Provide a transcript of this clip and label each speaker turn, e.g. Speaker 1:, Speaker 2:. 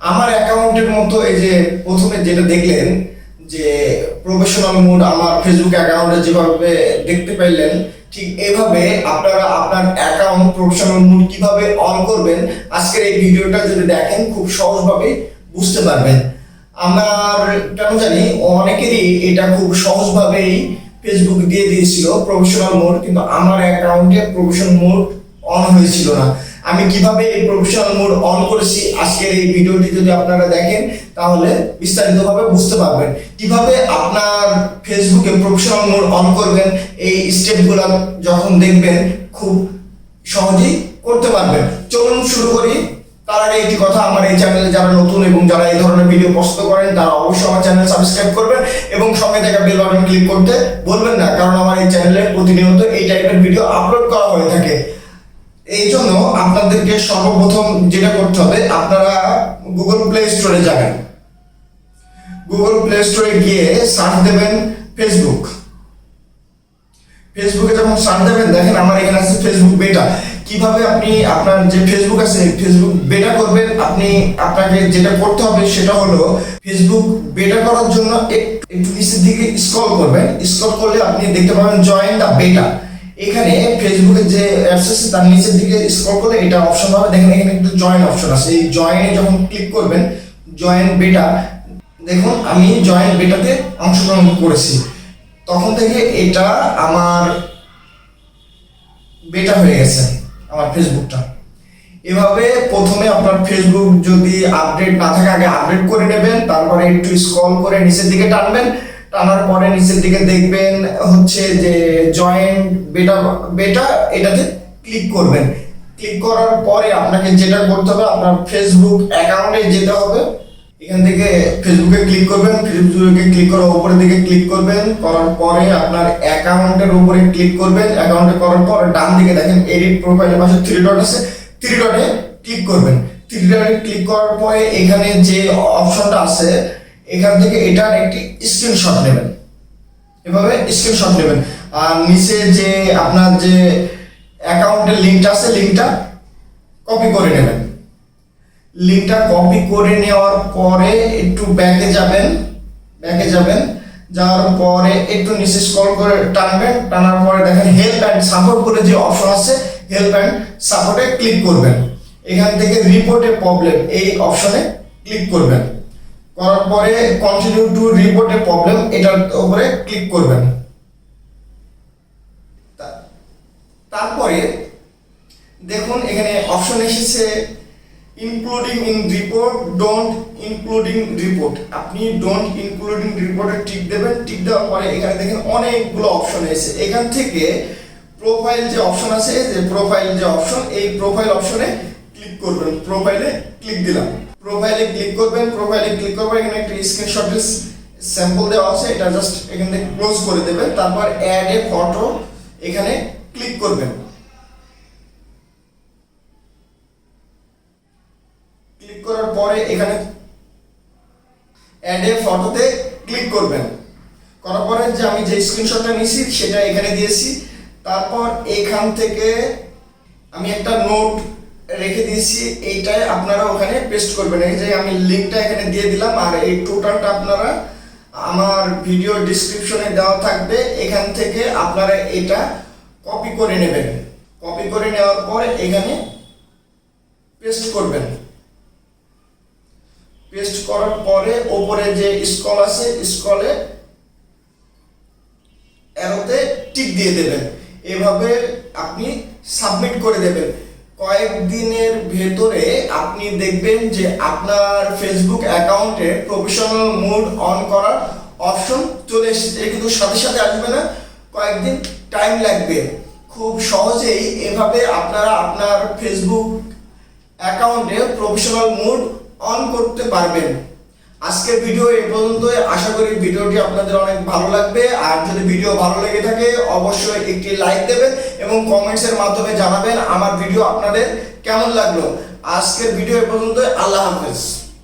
Speaker 1: আমার অ্যাকাউন্টের মতো এই যে প্রথমে যেটা দেখলেন যে প্রফেশনাল মোড আমার ফেসবুক অ্যাকাউন্টে যেভাবে দেখতে পাইলেন, ঠিক এইভাবে আপনারা আপনার অ্যাকাউন্ট প্রফেশনাল মোড কিভাবে অন করবেন আজকের এই ভিডিওটা যদি দেখেন খুব সহজভাবে বুঝতে পারবেন। আমার কেন জানি অনেকেরই এটা খুব সহজভাবেই ফেসবুক দিয়ে দিয়েছিল প্রফেশনাল মোড, কিন্তু আমার অ্যাকাউন্টে প্রফেশনাল মোড অন হয়েছিল না। আমি কিভাবে এই প্রফেশনাল মোড অন করেছি আজকের এই ভিডিওটি যদি আপনারা দেখেন তাহলে বিস্তারিতভাবে বুঝতে পারবেন কিভাবে আপনার ফেসবুকে প্রফেশনাল মোড অন করবেন। এই স্টেপগুলো যখন দেখবেন খুব সহজেই করতে পারবেন। চলুন শুরু করি। তার আগে একটি কথা, আমার এই চ্যানেলে যারা নতুন এবং যারা এই ধরনের ভিডিও পছন্দ করেন তারা অবশ্যই আমার চ্যানেল সাবস্ক্রাইব করবেন এবং সঙ্গে থাকা বেল বাটন ক্লিক করতে বলবেন না, কারণ আমার এই চ্যানেলে প্রতিনিয়ত এই টাইপের ভিডিও আপলোড করা হয়ে থাকে। এই জন্য আপনাদেরকে সর্বপ্রথম যেটা করতে হবে, আপনারা গুগল প্লে স্টোরে যাবেন। গুগল প্লে স্টোরে গিয়ে সার্চ দেবেন ফেসবুক। ফেসবুকে যখন সার্চ দেবেন দেখেন আমার এখানে আছে ফেসবুক বেটা। কিভাবে আপনি আপনার যে ফেসবুক আছে ফেসবুক বেটা করবেন, আপনাকে যেটা করতে হবে সেটা হলো ফেসবুক বেটা করার জন্য একটু নিচের দিকে স্ক্রল করবেন। স্ক্রল করলে আপনি দেখতে পাবেন জয়েন দা বেটা। এখানে ফেসবুকের যে অ্যাপস আছে তার নিচের দিকে স্ক্রল করলে এটা অপশন পাবে, দেখেন এখানে একটা জয়েন অপশন আছে। এই জয়েনে যখন ক্লিক করবেন জয়েন বেটা, দেখুন আমি জয়েন বেটাতে অংশগ্রহণ করেছি, তখন থেকে এটা আমার বেটা হয়ে গেছে আমার ফেসবুকটা। এভাবে প্রথমে আপনার ফেসবুক যদি আপডেট না থাকে আগে আপডেট করে নেবেন, তারপরে একটু স্ক্রল করে নিচের দিকে টানবেন। টানার পরে নিচের দিকে দেখবেন হচ্ছে যে জয়েন বেটা এটাতে ক্লিক করবেন। ক্লিক করার পরে আপনাকে যেটা করতে হবে আপনার ফেসবুক অ্যাকাউন্টে যেতে হবে। এখান থেকে ফেসবুকে ক্লিক করবেন, ফেসবুকে ক্লিক করার উপরের দিকে ক্লিক করবেন, করার পরে আপনার অ্যাকাউন্টের উপরে ক্লিক করবেন। অ্যাকাউন্টে করার পরে ডান দিকে দেখেন এডিট প্রোফাইলের পাশে থ্রি ডট আছে, থ্রি ডটে ক্লিক করবেন। থ্রি ডটে ক্লিক করার পরে এখানে যে অপশনটা আছে এখান থেকে এটার একটি স্ক্রিনশট নেবেন। এভাবে স্ক্রিনশট নেবেন আর নিচে যে আপনার যে অ্যাকাউন্টের লিঙ্কটা আছে লিঙ্কটা কপি করে নেবেন। লিঙ্কটা কপি করে নেওয়ার পরে একটু ব্যাকে যাবেন। যাওয়ার পরে একটু নিচে স্ক্রল করে টানবেন। টানার পরে দেখেন হেল্প অ্যান্ড সাপোর্ট বলে যে অপশন আছে, হেল্প অ্যান্ড সাপোর্টে ক্লিক করবেন। এখান থেকে রিপোর্ট এ প্রবলেম এই অপশনে ক্লিক করবেন। করার পরে continue to report A problem এটার উপরে ক্লিক করবেন। তারপরে দেখুন এখানে অপশন এসেছে including in report, don't including report. আপনি ডোন্ট ইনক্লুডিং রিপোর্টে টিক দেবেন। টিক দেওয়ার পরে এখানে দেখেন অনেকগুলো অপশন এসেছে। এখান থেকে প্রোফাইল যে অপশন আছে, যে প্রোফাইল যে অপশন, এই প্রোফাইল অপশনে ক্লিক করবেন। প্রোফাইলে ক্লিক দিলাম। প্রোফাইলে ক্লিক করবেন। প্রোফাইলে ক্লিক করবেন, এখানে একটা স্ক্রিনশটের স্যাম্পল দেওয়া আছে, এটা জাস্ট এখান থেকে ক্লোজ করে দেবেন। তারপর অ্যাড এ ফটো এখানে ক্লিক করবেন। ক্লিক করার পরে এখানে অ্যাড এ ফটোতে ক্লিক করবেন। করার পরে যে আমি যে স্ক্রিনশটটা নিয়েছি সেটা এখানে দিয়েছি। তারপর এখান থেকে আমি একটা নোট রেখে দিয়েছি, এইটাই আপনারা ওখানে পেস্ট করবেন। এই যে আমি লিঙ্কটা এখানে দিয়ে দিলাম আর এই টোটালটা আপনারা আমার ভিডিও ডেসক্রিপশনে দেওয়া থাকবে, এখান থেকে আপনারা এটা কপি করে নেবেন। কপি করে নেওয়ার পরে এখানে পেস্ট করবেন। পেস্ট করার পরে উপরে যে স্ক্রল আছে স্ক্রলে অ্যারোতে টিক দিয়ে দেবেন। এভাবে আপনি সাবমিট করে দেবেন। কয়েকদিনের ভেতরে আপনি দেখবেন যে আপনার ফেসবুক অ্যাকাউন্টে প্রফেশনাল মোড অন করার অপশন চলে এসেছে। কিন্তু সাথে সাথে আসবে না, কয়েকদিন টাইম লাগবে। খুব সহজেই এভাবে আপনারা আপনার ফেসবুক অ্যাকাউন্টে প্রফেশনাল মোড অন করতে পারবেন। আজকের ভিডিও এই পর্যন্তই। আশা করি ভিডিওটি আপনাদের অনেক ভালো লাগবে। আর যদি ভিডিও ভালো লেগে থাকে অবশ্যই একটি লাইক দেবেন এবং কমেন্টসের মাধ্যমে জানাবেন আমার ভিডিও আপনাদের কেমন লাগলো। আজকের ভিডিও এই পর্যন্তই। আল্লাহ হাফেজ।